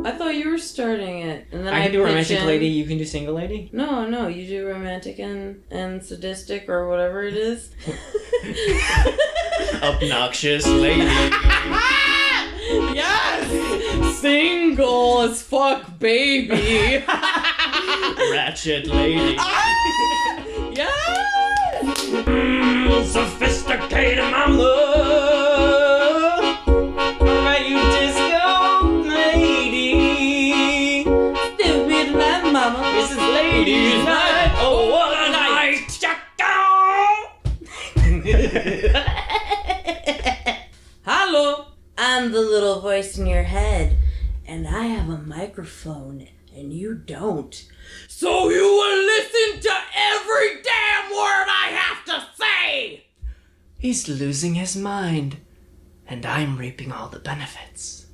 I thought you were starting it. And then I can do romantic lady, you can do single lady? No, you do romantic and sadistic or whatever it is. Obnoxious lady. Yes! Single as fuck, baby. Ratchet lady. Yes! Sophisticated mama. Right, you disco lady. Stupid man, mama. This is ladies' night. Oh, what a night. Hello, I'm the little voice in your head, and I have a microphone, and you don't. So you will listen to every damn word I have to say! He's losing his mind, and I'm reaping all the benefits.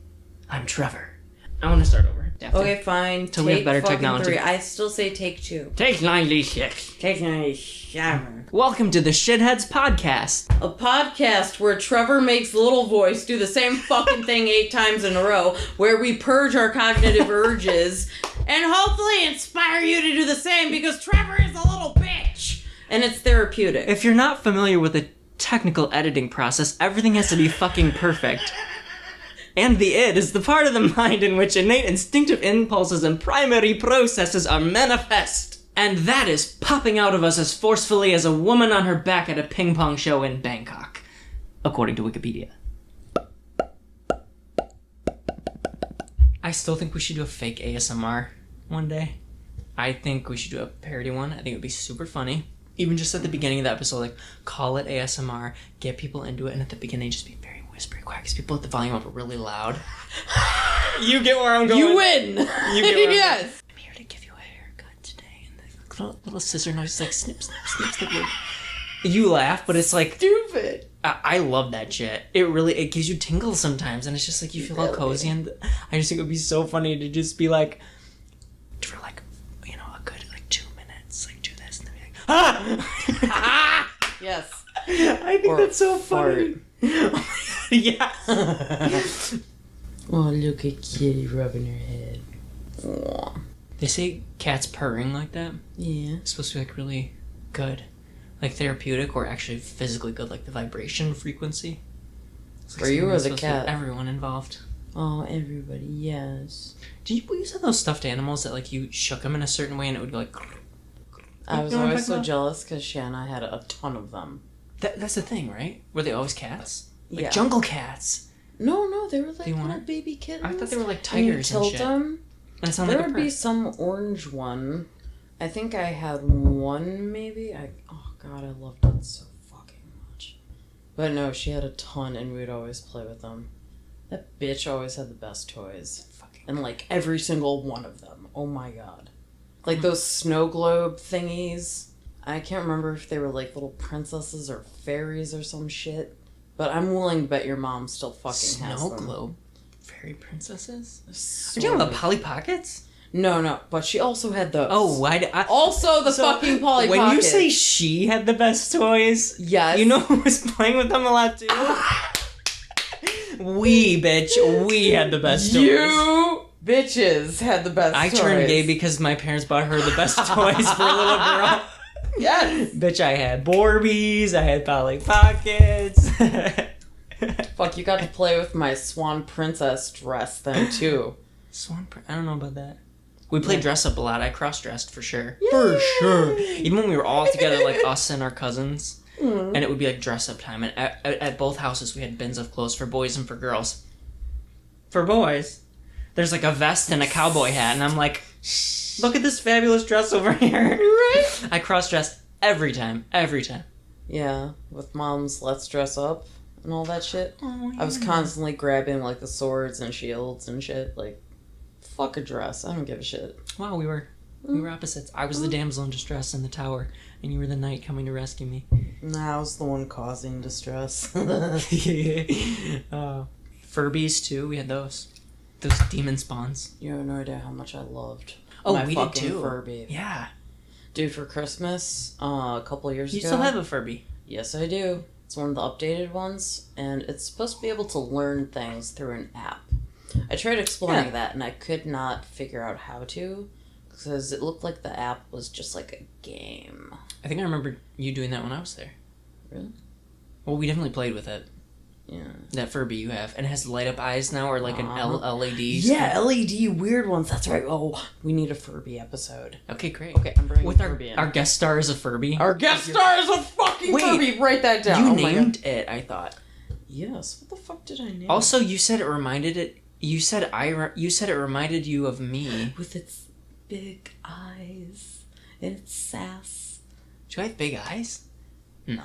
I'm Trevor. I want to start over. Okay, fine. Till we have better technology. 3. I still say take 2. Take 96. Take 97. Welcome to the Shitheads Podcast. A podcast where Trevor makes little voice do the same fucking thing 8 times in a row, where we purge our cognitive urges, and hopefully inspire you to do the same, because Trevor is a little bitch! And it's therapeutic. If you're not familiar with the technical editing process, everything has to be fucking perfect. And the id is the part of the mind in which innate instinctive impulses and primary processes are manifest. And that is popping out of us as forcefully as a woman on her back at a ping pong show in Bangkok, according to Wikipedia. I still think we should do a fake ASMR one day. I think we should do a parody one. I think it would be super funny. Even just at the beginning of the episode, like, call it ASMR, get people into it, and at the beginning just be very whispery quiet, because people at the volume up really loud. You get where I'm going. You win! You get where yes! I'm here to give you a haircut today. And the little scissor knives like snip, snip, snip, snip. You laugh, but it's like... Stupid! I love that shit. It gives you tingles sometimes, and it's just like you feel all cozy, and I just think it would be so funny to just be like, for like, you know, a good like 2 minutes, like do this, and then be like, ah! Yes. I think that's so funny. Yeah. Oh, look at Kitty rubbing her head. Aww. They say cats purring like that. Yeah. It's supposed to be like really good. Like therapeutic or actually physically good, like the vibration frequency. Like For you or the cat? Everyone involved. Oh, everybody, yes. Did you use those stuffed animals that like you shook them in a certain way and it would go like... I was always so jealous because Shanna had a ton of them. That's the thing, right? Were they always cats? Like yeah. jungle cats? No, they were like little baby kittens. I thought they were like tigers and shit. Them. And it sounded there like a would be purr. some orange one. I think I had one, maybe. Oh god, I loved it so fucking much. But no, she had a ton, and we'd always play with them. That bitch always had the best toys. And like every single one of them. Oh my god. Like those snow globe thingies. I can't remember if they were like little princesses or fairies or some shit. But I'm willing to bet your mom still fucking has them. Snow globe? Fairy princesses? So Are you talking about Polly Pockets? No, but she also had those. Oh, why did I... Also the fucking Polly when Pockets. you say she had the best toys, yes. You know who was playing with them a lot too? We had the best toys. You bitches had the best I toys. turned gay because my parents bought her the best toys for a little girl. Yes. Bitch, I had Borbies, I had Polly Pockets. Fuck, you got to play with my Swan Princess dress then too. I don't know about that. We played dress up a lot. I cross-dressed for sure. Yay! For sure. Even when we were all together, like us and our cousins. Mm. And it would be like dress-up time. And at both houses, we had bins of clothes for boys and for girls. For boys, there's like a vest and a cowboy hat. And I'm like, look at this fabulous dress over here. Right? I cross-dressed every time. Yeah, with Mom's Let's Dress Up and all that shit. Oh, yeah. I was constantly grabbing like the swords and shields and shit. Like, fuck a dress. I don't give a shit. Wow, we were opposites. I was the damsel in distress in the tower, and you were the knight coming to rescue me. Nah, I was the one causing distress. Furbies too. We had those demon spawns. You have no idea how much I loved. Oh, we did too. Furby. Yeah, dude. For Christmas, a couple of years ago. You still have a Furby? Yes, I do. It's one of the updated ones, and it's supposed to be able to learn things through an app. I tried exploring that, and I could not figure out how to, because it looked like the app was just like a game. I think I remember you doing that when I was there. Really? Well, we definitely played with it. Yeah. That Furby you have. And it has light up eyes now, or like an LED. Yeah, LED weird ones. That's right. Oh, we need a Furby episode. Okay, great. Okay, I'm bringing with Furby in. Our guest star is a Furby. Our guest star is a fucking Furby. Write that down. You named it, I thought. Yes. What the fuck did I name? Also, you said it reminded it. You said it reminded you of me. With its big eyes and its sass. Do I have big eyes? No.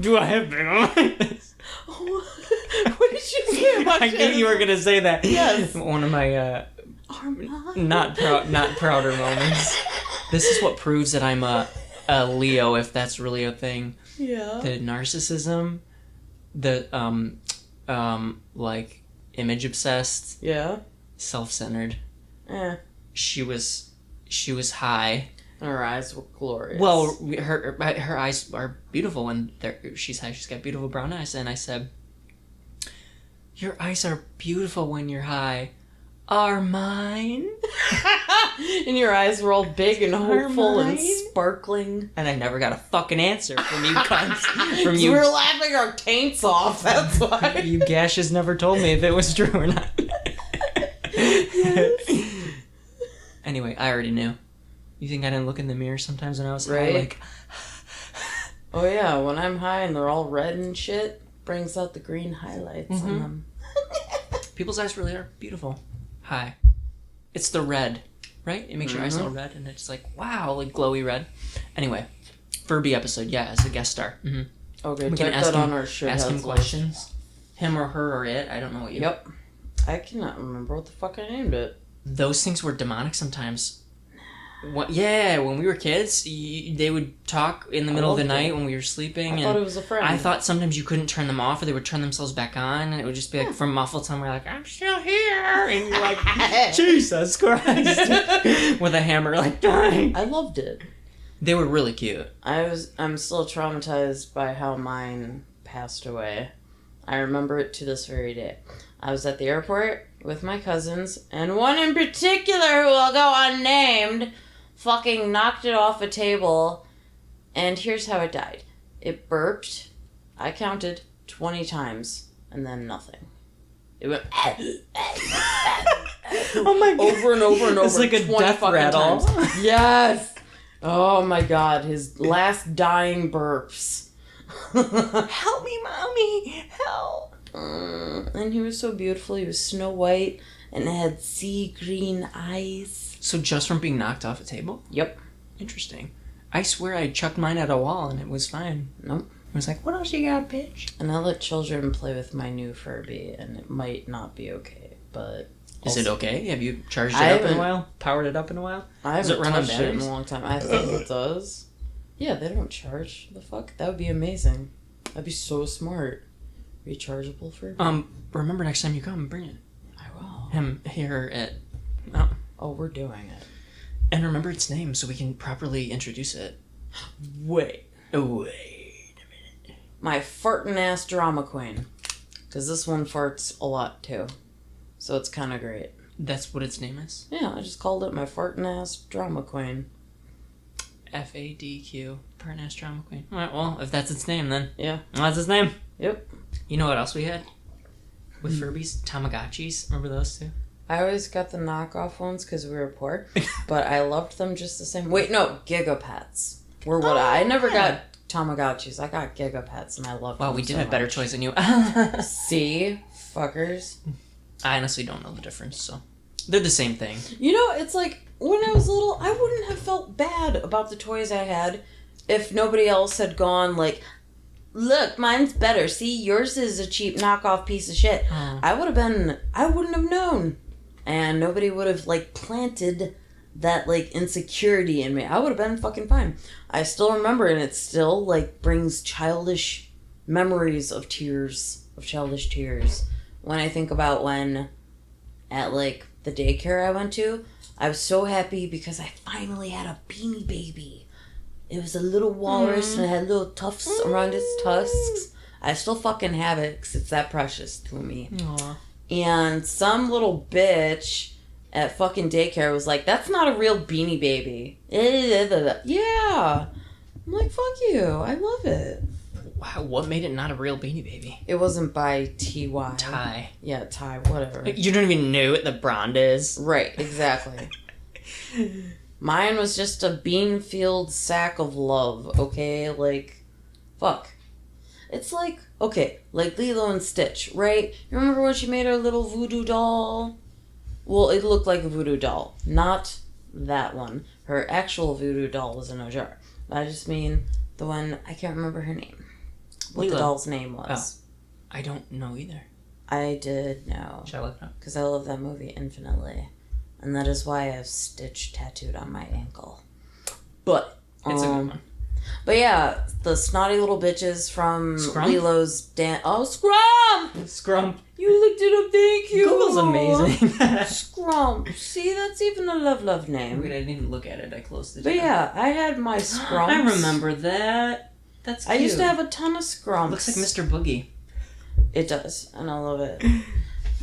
Do I have big eyes? What did you say about I knew you were gonna say that. Yes. One of my not prouder moments. This is what proves that I'm a Leo, if that's really a thing. Yeah. The narcissism, the like image obsessed. Yeah. Self-centered. Eh. She was high. And her eyes were glorious. Well, her eyes are beautiful, and she's high. She's got beautiful brown eyes. And I said, "Your eyes are beautiful when you're high. Are mine?" And your eyes were all big and hopeful and sparkling. And I never got a fucking answer from you cunts. From you. We were laughing our taints off. That's why. You gashes never told me if it was true or not. Yes. Anyway, I already knew. You think I didn't look in the mirror sometimes when I was high? like... Oh yeah, when I'm high and they're all red and shit, brings out the green highlights in them. People's eyes really are beautiful. High. It's the red, right? It makes your eyes all red, and it's like, wow, like glowy red. Anyway, Furby episode, yeah, as a guest star. Okay, we can can ask that him, on our shit ask him list. questions. Him or her or it, I don't know what you... Yep. I cannot remember what the fuck I named it. Those things were demonic sometimes. When we were kids, they would talk in the middle of the night when we were sleeping. I thought it was a friend. I thought sometimes you couldn't turn them off, or they would turn themselves back on, and it would just be like from muffled tone, we're like, "I'm still here," and you're like, "Jesus Christ," with a hammer, like dying. I loved it. They were really cute. I'm still traumatized by how mine passed away. I remember it to this very day. I was at the airport with my cousins, and one in particular who will go unnamed fucking knocked it off a table, and here's how it died. It burped. I counted 20 times, and then nothing. It went Oh my God. Over and over and over. It's like a death rattle. Times. Yes. Oh my God, his last dying burps. Help me, mommy! Help! And he was so beautiful. He was snow white and had sea green eyes. So just from being knocked off a table? Yep. Interesting. I swear I chucked mine at a wall and it was fine. Nope. I was like, what else you got, bitch? And I let children play with my new Furby, and it might not be okay, but... Is it okay? Have you charged it up in a while? Powered it up in a while? I haven't run on touched it in batteries? a long time. I think it does. Yeah, they don't charge. The fuck? That would be amazing. That'd be so smart. Rechargeable Furby. Remember next time you come, bring it. I will. Him here at... Oh, we're doing it. And remember its name so we can properly introduce it. Wait. Wait a minute. My fartin' ass drama queen. Because this one farts a lot, too. So it's kind of great. That's what its name is? Yeah, I just called it my fartin' ass drama queen. FADQ. Fartin' ass drama queen. Alright, well, if that's its name, then. Yeah. That's its name. Yep. You know what else we had? With Furbies? Tamagotchis. Remember those two? I always got the knockoff ones because we were poor. But I loved them just the same. Wait, no. Gigapets were what I never got Tamagotchis. I got Gigapets and I loved them. Wow, we did have better choice than you. See? Fuckers. I honestly don't know the difference, so. They're the same thing. You know, it's like, when I was little, I wouldn't have felt bad about the toys I had if nobody else had gone, like, look, mine's better. See, yours is a cheap knockoff piece of shit. I wouldn't have known. And nobody would have, like, planted that, like, insecurity in me. I would have been fucking fine. I still remember, and it still, like, brings childish memories of tears, of childish tears. When I think about when, at, like, the daycare I went to, I was so happy because I finally had a Beanie Baby. It was a little walrus and it had little tufts around its tusks. I still fucking have it because it's that precious to me. Aww. And some little bitch at fucking daycare was like, that's not a real Beanie Baby. Yeah. I'm like, fuck you. I love it. Wow, what made it not a real Beanie Baby? It wasn't by T.Y. Ty. Yeah, Ty, whatever. You don't even know what the brand is. Right, exactly. Mine was just a bean-filled sack of love, okay? Like, fuck. It's like, okay, like Lilo and Stitch, right? You remember when she made her little voodoo doll? Well, it looked like a voodoo doll. Not that one. Her actual voodoo doll was in a jar. I just mean the one, I can't remember her name. What Lilo. the doll's name was. Oh, I don't know either. I did know. Should I look it up? Because I love that movie infinitely. And that is why I have Stitch tattooed on my ankle. But, It's a good one. But yeah, the snotty little bitches from Scrump? Lilo's dance. Oh, Scrump! Scrump. You looked it up, thank you. Google's amazing. Scrump. See, that's even a love name. Wait, I didn't look at it. I closed it. But yeah, I had my Scrumps. I remember that. That's cute. I used to have a ton of Scrumps. Looks like Mr. Boogie. It does, and I love it.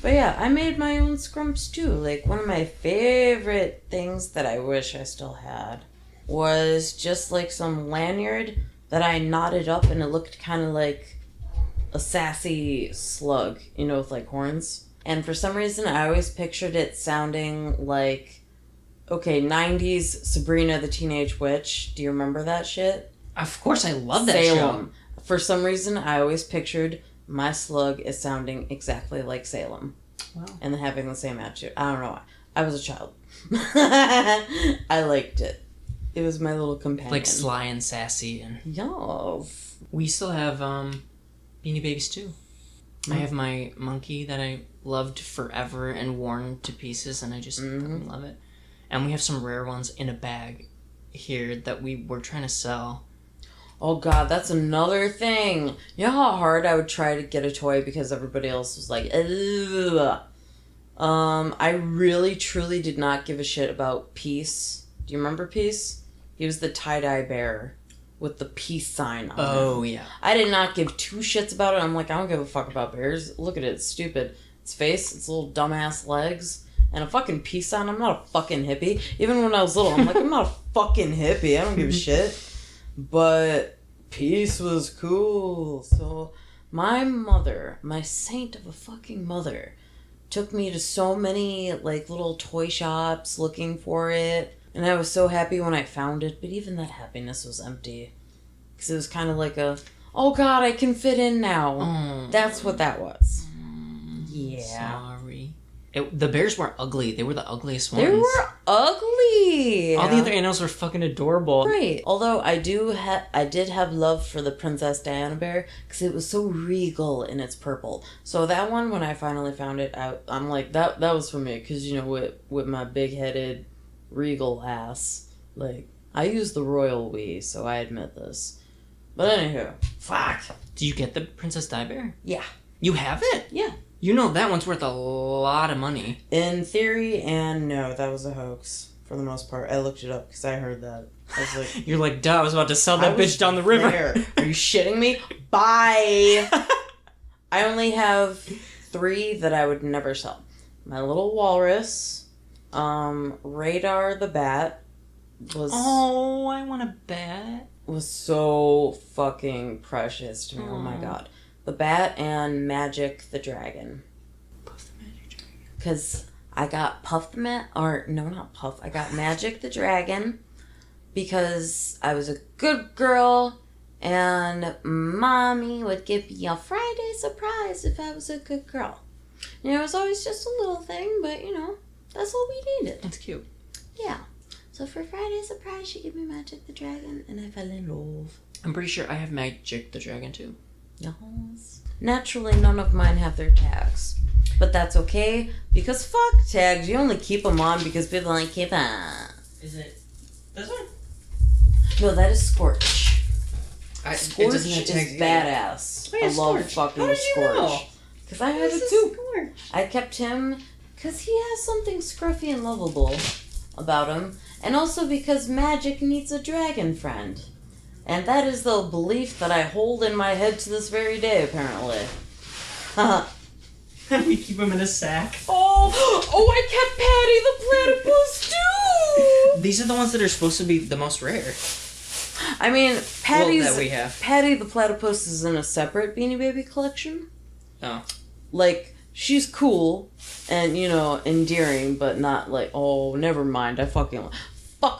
But yeah, I made my own Scrumps too. Like, one of my favorite things that I wish I still had was just like some lanyard that I knotted up and it looked kind of like a sassy slug, you know, with like horns. And for some reason, I always pictured it sounding like, okay, 90s Sabrina the Teenage Witch. Do you remember that shit? Of course, I love that Salem. For some reason, I always pictured my slug as sounding exactly like Salem. Wow. And having the same attitude. I don't know why. I was a child. I liked it. It was my little companion. Like sly and sassy. And Yes. we still have Beanie Babies too. I have my monkey that I loved forever and worn to pieces, and I just fucking love it. And we have some rare ones in a bag here that we were trying to sell. Oh god, that's another thing. You know how hard I would try to get a toy because everybody else was like, ugh. I really truly did not give a shit about Peace. Do you remember Peace? He was the tie-dye bear with the peace sign on it. Oh, yeah. I did not give two shits about it. I'm like, I don't give a fuck about bears. Look at it. It's stupid. Its face, its little dumbass legs, and a fucking peace sign. I'm not a fucking hippie. Even when I was little, I'm like, I'm not a fucking hippie. I don't give a shit. But Peace was cool. So my mother, my saint of a fucking mother, took me to so many like little toy shops looking for it. And I was so happy when I found it, but even that happiness was empty. Because it was kind of like a, oh god, I can fit in now. That's what that was. Yeah. Sorry. The bears weren't ugly. They were the ugliest ones. They were ugly. All the other animals were fucking adorable. Right. Although I did have love for the Princess Diana bear because it was so regal in its purple. So that one, when I finally found it, I'm like, that was for me. Because, you know, with my big-headed regal ass, like, I use the royal we, so I admit this. But anywho, fuck. Did you get the Princess Di Bear? Yeah. You have it? Yeah. You know that one's worth a lot of money. In theory, and no, that was a hoax for the most part. I looked it up because I heard that. I was like, You're like, duh, I was about to sell that bitch down the river. Are you shitting me? Bye. I only have 3 that I would never sell. My little walrus, Radar the bat was I want a bat. Was so fucking precious to me. Oh my god. The bat and Magic the dragon. Puff the Magic Dragon. Because I got I got Magic the dragon because I was a good girl and mommy would give me a Friday surprise if I was a good girl. You know, it was always just a little thing, but you know, that's all we needed. That's cute. Yeah. So for Friday surprise, she gave me Magic the dragon and I fell in love. I'm pretty sure I have Magic the Dragon too. Yes. Naturally, none of mine have their tags. But that's okay, because fuck tags. You only keep them on because people like keep them. Is it this one? No, that is Scorch. Scorch is badass. Oh, yeah, I love Scorch. fucking How did you Scorch. know? Because I had it too. I kept him because he has something scruffy and lovable about him. And also because magic needs a dragon friend. And that is the belief that I hold in my head to this very day, apparently. And we keep him in a sack. Oh, I kept Patty the platypus too. These are the ones that are supposed to be the most rare. I mean, that we have. Patty the platypus is in a separate Beanie Baby collection. Oh. Like, she's cool and, you know, endearing, but not like, oh, never mind, fuck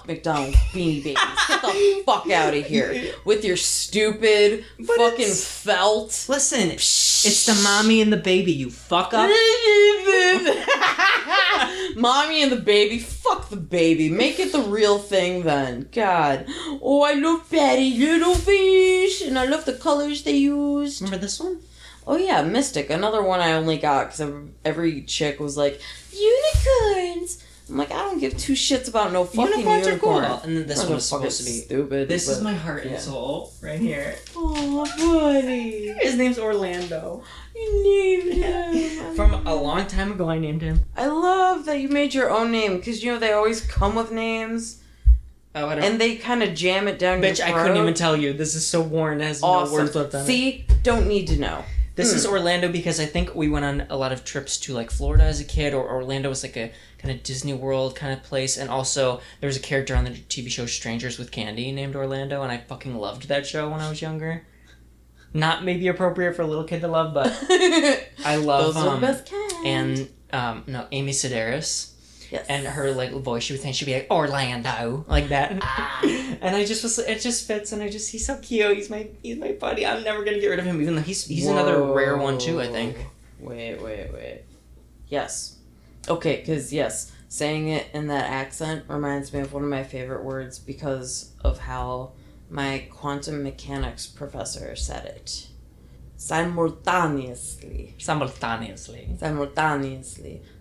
McDonald's Beanie Babies. Get the fuck out of here with your stupid fucking felt. Listen, it's the mommy and the baby, you fuck up. Mommy and the baby, fuck the baby. Make it the real thing then. God. Oh, I love Patty Little Fish, and I love the colors they used. Remember this one? Oh yeah, Mystic. Another one I only got because every chick was like, unicorns. I'm like, I don't give two shits about no fucking unicorns. Are cool. And then this one was supposed to be stupid. This is my heart and soul right here. Oh, buddy. His name's Orlando. You named him. From a long time ago, I named him. I love that you made your own name because, you know, they always come with names. Oh, I don't. And they kind of jam it down your throat. Bitch, I couldn't even tell you. This is so worn. It has no words left on it. See? Don't need to know. This is Orlando because I think we went on a lot of trips to like Florida as a kid, or Orlando was like a kind of Disney World kind of place, and also there was a character on the TV show Strangers with Candy named Orlando, and I fucking loved that show when I was younger. Not maybe appropriate for a little kid to love, but I love those are the best cats. And Amy Sedaris. Yes. And her like voice, she'd be like Orlando, like that, and it just fits, and he's so cute. He's my buddy. I'm never gonna get rid of him, even though he's another rare one too. I think. Wait. Yes. Okay, because yes, saying it in that accent reminds me of one of my favorite words because of how my quantum mechanics professor said it. Simultaneously.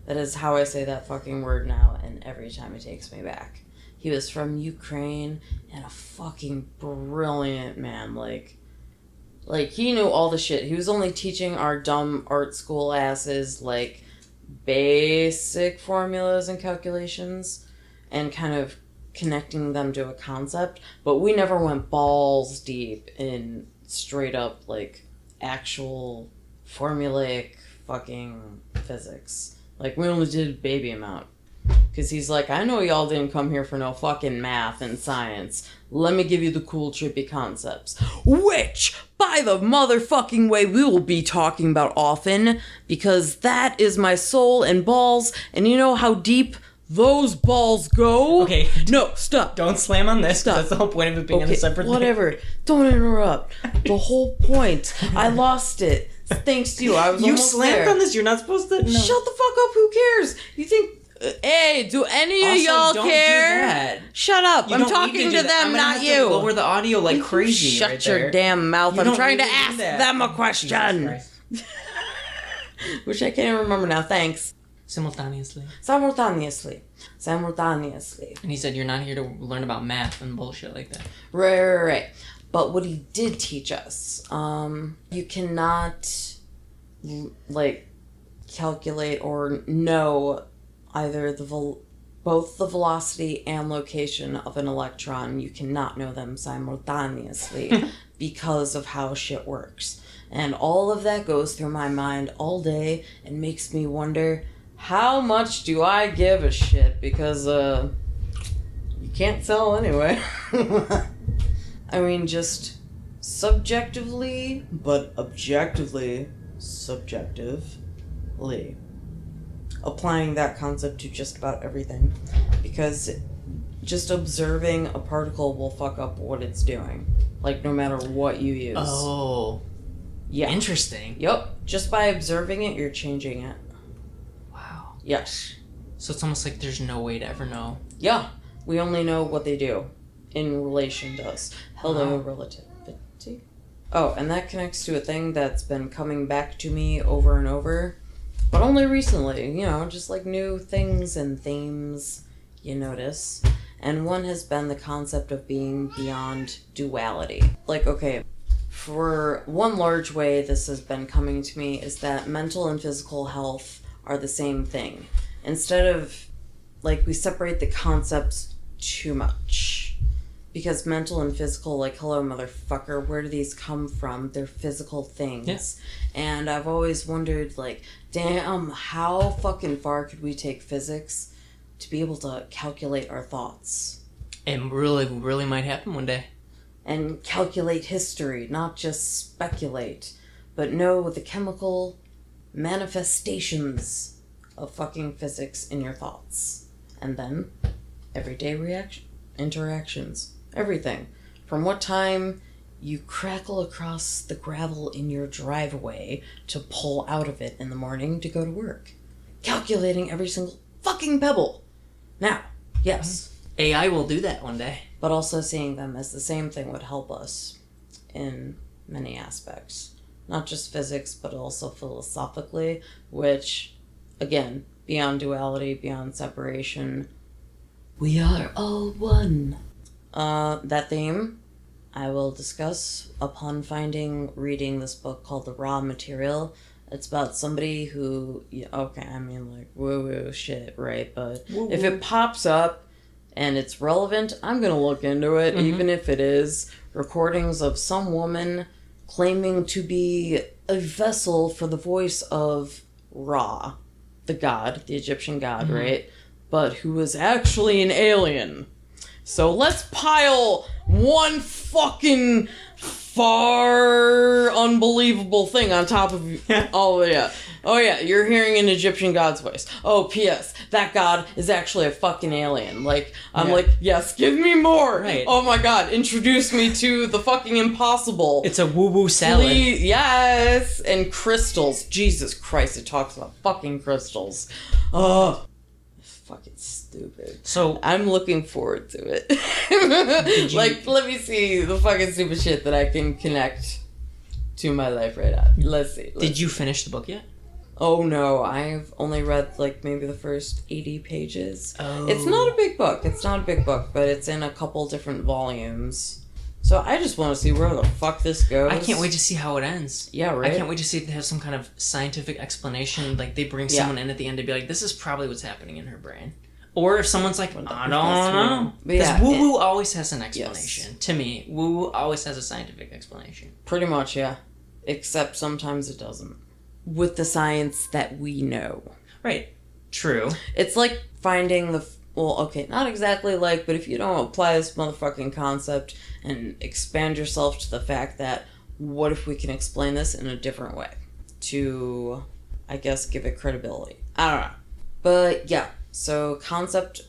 That is how I say that fucking word now, and every time it takes me back. He was from Ukraine, and a fucking brilliant man. Like he knew all the shit. He was only teaching our dumb art school asses, like, basic formulas and calculations, and kind of connecting them to a concept, but we never went balls deep in straight up, like, actual formulaic fucking physics. Like, we only did baby amount. Because he's like, I know y'all didn't come here for no fucking math and science. Let me give you the cool, trippy concepts. Which, by the motherfucking way, we will be talking about often. Because that is my soul and balls. And you know how deep those balls go? Okay. No, stop. Don't slam on this. Stop. That's the whole point of it being on a separate whatever. thing. Don't interrupt. The whole point. I lost it. Thanks to you. I was almost there. You slammed on this. You're not supposed to. No. Shut the fuck up. Who cares? You think... hey, do any of y'all don't care? Do that. Shut up. I'm talking to them, not you. Lower the audio like crazy. Shut your damn mouth. I'm trying to ask them a question. Which I can't even remember now. Thanks. Simultaneously. And he said you're not here to learn about math and bullshit like that. Right. But what he did teach us, you cannot, like, calculate or know either both the velocity and location of an electron. You cannot know them simultaneously because of how shit works. And all of that goes through my mind all day and makes me wonder, how much do I give a shit? Because, you can't tell anyway. I mean, just subjectively, but objectively, subjectively. Applying that concept to just about everything. Because just observing a particle will fuck up what it's doing. Like, no matter what you use. Oh. Yeah. Interesting. Yep. Just by observing it, you're changing it. Wow. Yes. So it's almost like there's no way to ever know. Yeah. We only know what they do in relation to us. Hello, relativity. Oh, and that connects to a thing that's been coming back to me over and over. But only recently, you know, just like new things and themes you notice. And one has been the concept of being beyond duality. Like, okay, for one large way this has been coming to me is that mental and physical health are the same thing. Instead of, like, we separate the concepts too much. Because mental and physical, like, hello, motherfucker, where do these come from? They're physical things. Yes. And I've always wondered, like, damn, how fucking far could we take physics to be able to calculate our thoughts? It really might happen one day. And calculate history, not just speculate, but know the chemical manifestations of fucking physics in your thoughts. And then, everyday interactions. Everything. From what time you crackle across the gravel in your driveway to pull out of it in the morning to go to work. Calculating every single fucking pebble. Now, yes. AI will do that one day. But also seeing them as the same thing would help us in many aspects. Not just physics, but also philosophically, which, again, beyond duality, beyond separation, we are all one. That theme I will discuss upon reading this book called The Raw Material. It's about somebody who, okay, I mean, like, woo-woo shit, right? But woo-woo. If it pops up and it's relevant, I'm gonna look into it, even if it is recordings of some woman claiming to be a vessel for the voice of Ra, the god, the Egyptian god, right? But who was actually an alien. So let's pile one fucking far unbelievable thing on top of you. Oh yeah, you're hearing an Egyptian god's voice. Oh, P.S. That god is actually a fucking alien. Like, I'm like, yes, give me more. Right. Oh my god, introduce me to the fucking impossible. It's a woo-woo salad. Please, yes, and crystals. Jesus Christ, it talks about fucking crystals. Oh, fucking stupid. So I'm looking forward to it. Like, let me see the fucking stupid shit that I can connect to my life right now. Let's see. Did you finish the book yet? Oh no, I've only read like maybe the first 80 pages. Oh. It's not a big book. But it's in a couple different volumes. So I just want to see where the fuck this goes. I can't wait to see how it ends. Yeah, right? I can't wait to see if they have some kind of scientific explanation. Like, they bring someone in at the end to be like, this is probably what's happening in her brain. Or if someone's like, I don't know. Because woo-woo always has an explanation. Yes. To me, woo-woo always has a scientific explanation. Pretty much, yeah. Except sometimes it doesn't. With the science that we know. Right. True. It's like finding not exactly like, but if you don't apply this motherfucking concept and expand yourself to the fact that, what if we can explain this in a different way? To, I guess, give it credibility. I don't know. But, yeah. So, concept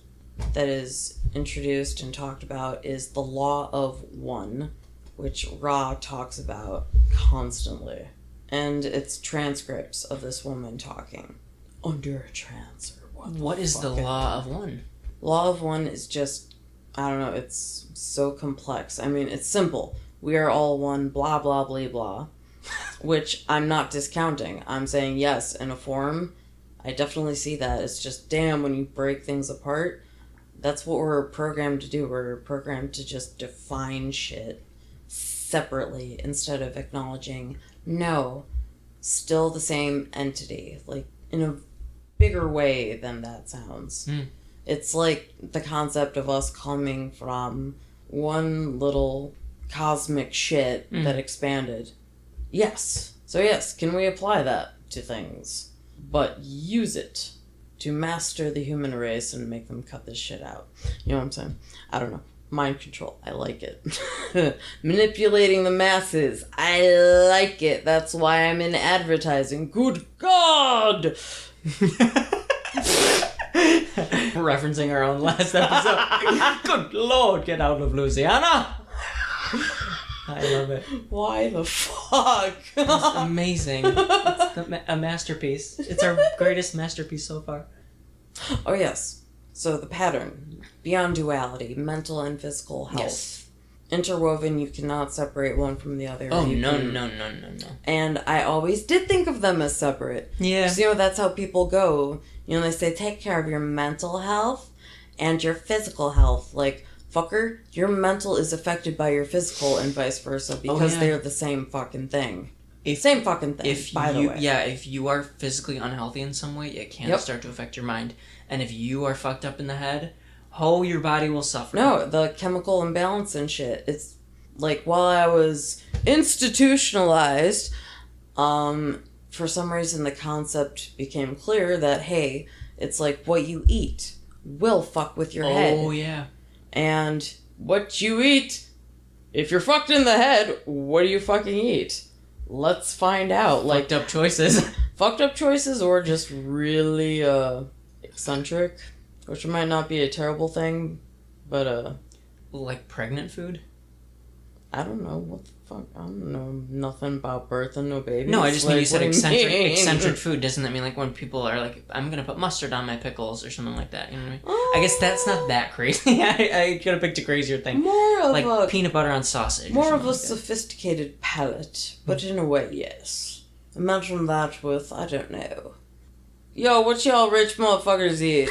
that is introduced and talked about is the law of one, which Ra talks about constantly. And it's transcripts of this woman talking under a trance or what is the law of one? Law of one is just, I don't know, it's so complex. I mean, it's simple. We are all one, blah, blah, blah, blah. Which I'm not discounting. I'm saying yes, in a form, I definitely see that. It's just, damn, when you break things apart, that's what we're programmed to do. We're programmed to just define shit separately instead of acknowledging, no, still the same entity, like in a bigger way than that sounds. It's like the concept of us coming from one little cosmic shit that expanded. Yes. So yes, can we apply that to things? But use it to master the human race and make them cut this shit out. You know what I'm saying? I don't know. Mind control. I like it. Manipulating the masses. I like it. That's why I'm in advertising. Good God! Referencing our own last episode. Good Lord, get out of Louisiana! I love it. Why the fuck? It's amazing. It's a masterpiece. It's our greatest masterpiece so far. Oh, yes. So the pattern, beyond duality, mental and physical health. Yes. Interwoven, you cannot separate one from the other. Oh, no. And I always did think of them as separate. Yeah. Because, that's how people go. They say, take care of your mental health and your physical health. Like, fucker, your mental is affected by your physical and vice versa because they're the same fucking thing. Same fucking thing, by the way. Yeah, if you are physically unhealthy in some way, it can start to affect your mind. And if you are fucked up in the head, Oh, your body will suffer. No, the chemical imbalance and shit. It's like while I was institutionalized, for some reason the concept became clear that, hey, it's like what you eat will fuck with your head. Oh, yeah. And what you eat, if you're fucked in the head, what do you fucking eat? Let's find out. Like, fucked up choices. Fucked up choices or just really, eccentric, which might not be a terrible thing, but, Like pregnant food? I don't know. What the fuck? I don't know nothing about birth and no babies. No, I just mean you said eccentric. eccentric food. Doesn't that mean like when people are like, I'm gonna put mustard on my pickles or something like that? You know what I mean? I guess that's not that crazy. I could have picked a crazier thing. More of like peanut butter on sausage. More of a like sophisticated palate, but in a way, yes. Imagine that with, I don't know. Yo, what y'all rich motherfuckers eat?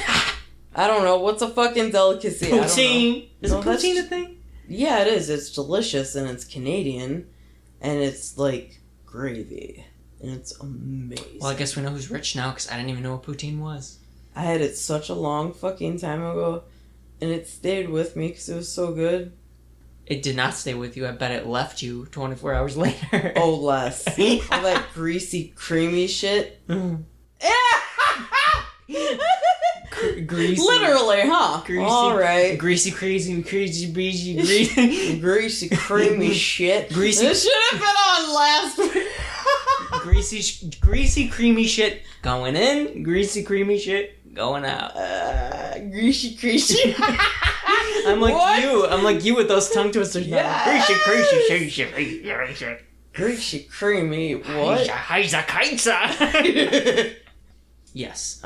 I don't know. What's a fucking delicacy? Poutine. Is No, poutine a thing? Yeah, it is. It's delicious and it's Canadian and it's like gravy and it's amazing. Well, I guess we know who's rich now because I didn't even know what poutine was. I had it such a long fucking time ago and it stayed with me because it was so good. It did not stay with you. I bet it left you 24 hours later. Oh, less. All that greasy, creamy shit. Greasy. Literally, huh? Greasy. All right. Greasy, crazy, greasy. Greasy, creamy shit. Greasy. This should have been on last week. greasy, creamy shit going in. Greasy, creamy shit going out. Greasy, creasy. I'm like What? you. I'm like you with those tongue twisters. Yeah. Greasy. Greasy, creamy. What? Yes.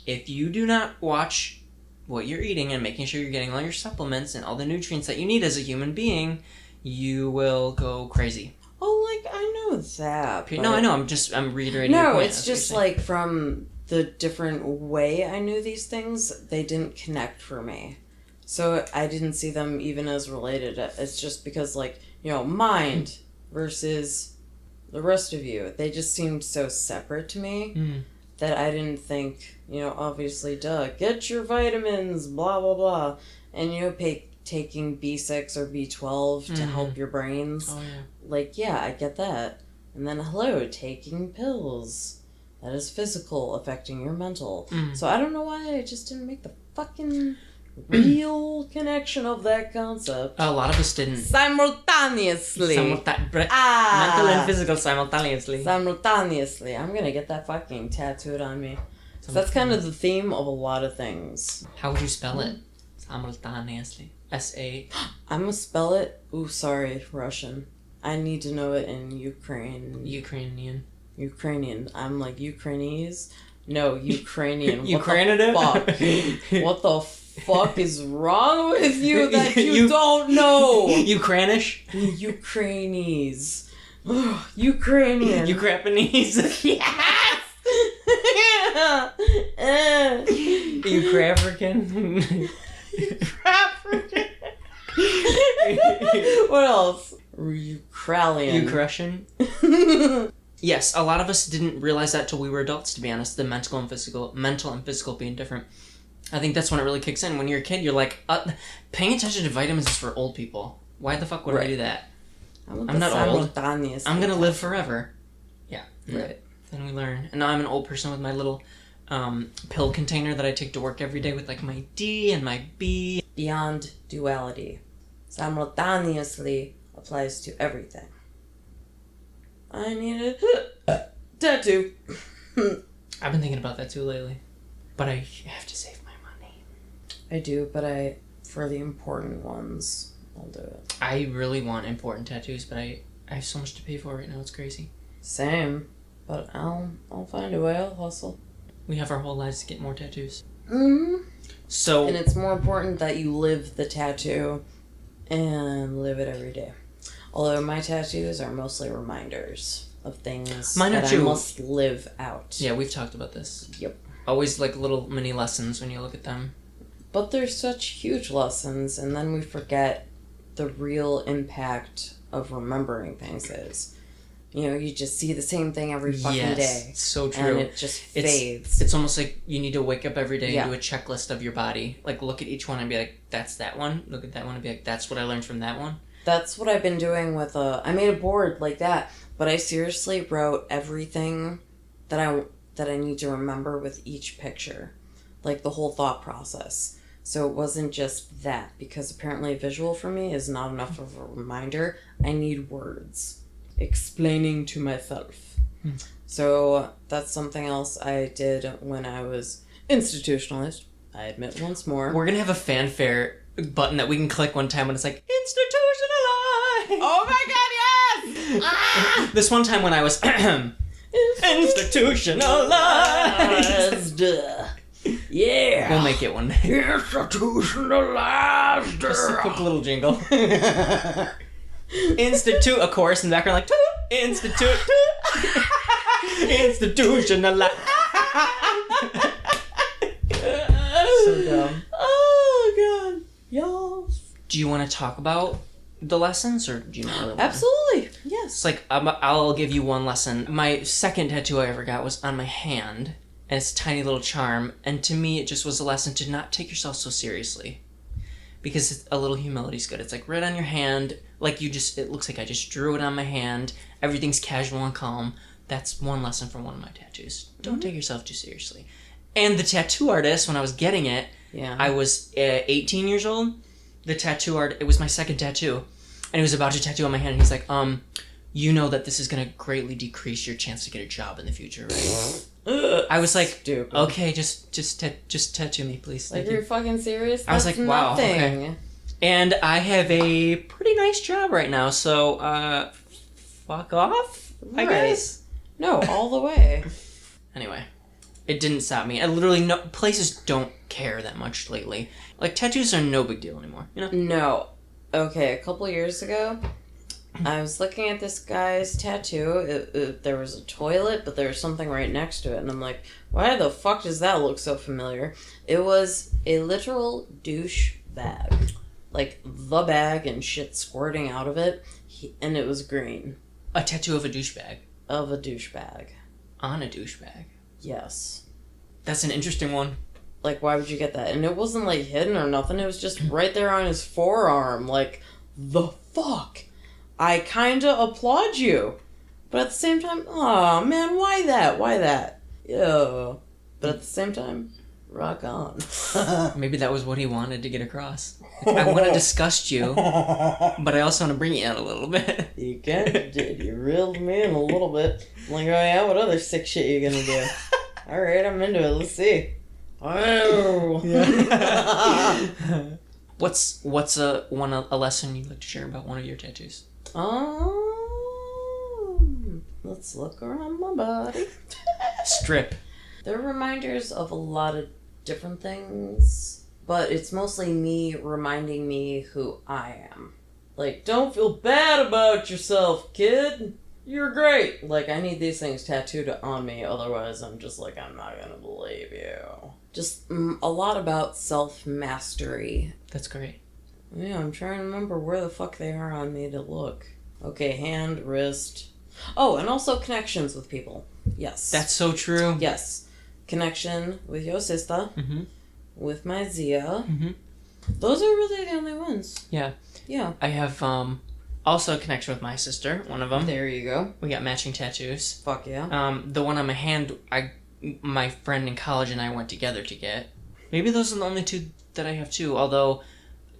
If you do not watch what you're eating and making sure you're getting all your supplements and all the nutrients that you need as a human being, you will go crazy. Oh, like, I know that. No, I know. I'm reiterating your No, point. it's just like from the different way I knew these things, they didn't connect for me. So I didn't see them even as related. It's just because, like, you know, mind versus the rest of you. They just seemed so separate to me that I didn't think, you know, obviously, get your vitamins, blah, blah, blah. And, you know, taking B6 or B12 to help your brains. Oh, yeah. Like, yeah, I get that. And then, hello, taking pills. That is physical, affecting your mental. So I don't know why I just didn't make the fucking real connection of that concept. A lot of us didn't. Simultaneously. Mental and physical simultaneously. Simultaneously. I'm gonna get that fucking tattooed on me. So that's kind of the theme of a lot of things. How would you spell it? Simultaneously. S-A... I'm gonna spell it... Ooh, sorry, Russian. I need to know it in Ukrainian. I'm like, Ukrainese? No, Ukrainian. Ukrainian? What the fuck is wrong with you that you don't know? Ukrainish? Ukrainese. Ukrainian. Ukrapanese? Yes! Ukrafrican? What else? Ukralian. Ukrasian? Yes, a lot of us didn't realize that till we were adults, to be honest, the mental and physical being different. I think that's when it really kicks in. When you're a kid, you're like, paying attention to vitamins is for old people. Why the fuck would I do that? I'm not old. I'm gonna live forever. Yeah. Right. Then we learn. And now I'm an old person with my little pill container that I take to work every day with like my D and my B. Beyond duality. Simultaneously applies to everything. I need a tattoo. I've been thinking about that too lately. But I have to save my money. I do, but for the important ones, I'll do it. I really want important tattoos, but I have so much to pay for right now, it's crazy. Same, but I'll find a way, I'll hustle. We have our whole lives to get more tattoos. So... And it's more important that you live the tattoo and live it every day. Although my tattoos are mostly reminders of things that I must live out. Yeah, we've talked about this. Yep. Always like little mini lessons when you look at them. But they're such huge lessons, and then we forget the real impact of remembering things is. You just see the same thing every fucking day. So true. And it just fades. It's almost like you need to wake up every day and Yeah. do a checklist of your body. Like, look at each one and be like, that's that one. Look at that one and be like, that's what I learned from that one. That's what I've been doing with I made a board like that, but I seriously wrote everything that I need to remember with each picture. Like, the whole thought process. So it wasn't just that, because apparently visual for me is not enough of a reminder. I need words explaining to myself. So that's something else I did when I was institutionalized. I admit once more. We're gonna have a fanfare button that we can click one time when it's like, institutionalized! Oh my god, yes! Ah! This one time when I was institutionalized. Yeah. We'll make it one day. Institutionalized. Just a quick little jingle. Institute, a chorus in the background, like, toot, institute, toot, institutionalized. So dumb. Oh god. Y'all. Do you want to talk about the lessons, or do you not really want to? Absolutely. Yes. It's like, I'll give you one lesson. My second tattoo I ever got was on my hand, and it's a tiny little charm, and to me it just was a lesson to not take yourself so seriously. Because a little humility is good. It's like right on your hand, like it looks like I just drew it on my hand. Everything's casual and calm. That's one lesson from one of my tattoos. Don't take yourself too seriously. And the tattoo artist, when I was getting it, I was 18 years old. The tattoo it was my second tattoo. And he was about to tattoo on my hand, and he's like, you know that this is going to greatly decrease your chance to get a job in the future, right? I was like, stupid. Okay, just tattoo me, please. Like, you're fucking serious? I was like, wow, okay. And I have a pretty nice job right now, so, fuck off, I guess? No, all the way. Anyway, it didn't stop me. Places don't care that much lately. Like, tattoos are no big deal anymore, you know? No. Okay, a couple years ago, I was looking at this guy's tattoo. There was a toilet, but there was something right next to it. And I'm like, why the fuck does that look so familiar? It was a literal douche bag. Like, the bag and shit squirting out of it. And it was green. A tattoo of a douchebag. Of a douchebag. On a douchebag. Yes. That's an interesting one. Like, why would you get that? And it wasn't, like, hidden or nothing. It was just right there on his forearm. Like, the fuck? I kinda applaud you. But at the same time, aw, man, why that? Why that? Yeah. But at the same time, rock on. Maybe that was what he wanted to get across. I want to disgust you, but I also want to bring you out a little bit. You can, dude. You reeled me in a little bit. I'm like, oh yeah, what other sick shit you gonna do? Alright, I'm into it. Let's see. Oh. Yeah. What's a lesson you'd like to share about one of your tattoos? Let's look around my body. Strip. They're reminders of a lot of different things, but it's mostly me reminding me who I am. Like, don't feel bad about yourself, kid. You're great. Like, I need these things tattooed on me, otherwise I'm just like, I'm not gonna believe you. Just a lot about self-mastery. That's great. Yeah, I'm trying to remember where the fuck they are on me to look. Okay, hand, wrist. Oh, and also connections with people. Yes. That's so true. Yes. Connection with your sister. Mm-hmm. With my Zia. Mm-hmm. Those are really the only ones. Yeah. Yeah. I have also a connection with my sister, one of them. There you go. We got matching tattoos. Fuck yeah. The one on my hand, my friend in college and I went together to get. Maybe those are the only two that I have too, although...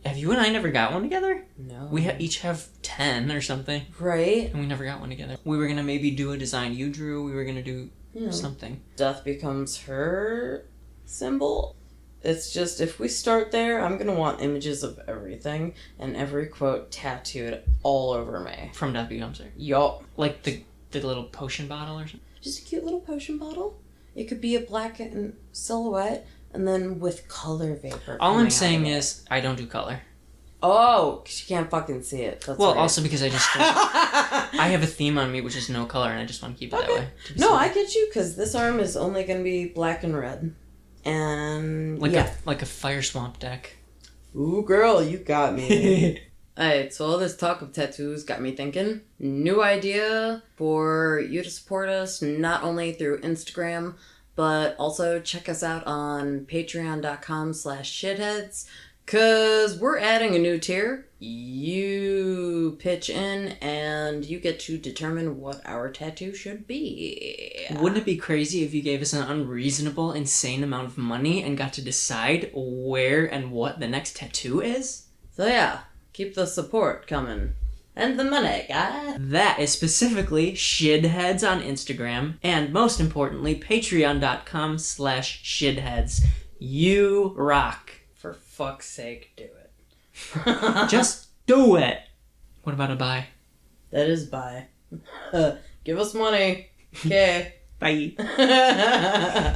Have you and I never got one together? No. We each have 10 or something. Right. And we never got one together. We were going to maybe do a design you drew. We were going to do something. Death becomes her symbol. It's just, if we start there, I'm going to want images of everything and every quote tattooed all over me. From Death Becomes Her. Yup. Like the little potion bottle or something? Just a cute little potion bottle. It could be a black and silhouette. And then with color vapor. All I'm saying is, I don't do color. Oh, 'cause you can't fucking see it. That's well, right. also because I just... I have a theme on me, which is no color, and I just want to keep it that way. No, I get you, because this arm is only going to be black and red. And, like a fire swamp deck. Ooh, girl, you got me. Alright, so all this talk of tattoos got me thinking. New idea for you to support us, not only through Instagram, but also check us out on patreon.com/shitheads, because we're adding a new tier. You pitch in and you get to determine what our tattoo should be. Wouldn't it be crazy if you gave us an unreasonable, insane amount of money and got to decide where and what the next tattoo is? So yeah, keep the support coming. And the money, guys. That is specifically Shidheads on Instagram, and most importantly, patreon.com/shidheads. You rock. For fuck's sake, do it. Just do it. What about a buy? That is bye. Give us money. Okay. Bye.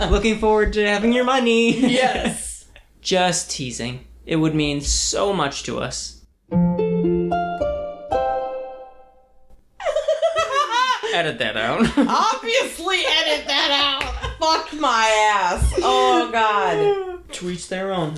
Looking forward to having your money. Yes. Just teasing. It would mean so much to us. Edit that out. Obviously edit that out. Fuck my ass. Oh, God. To each their own.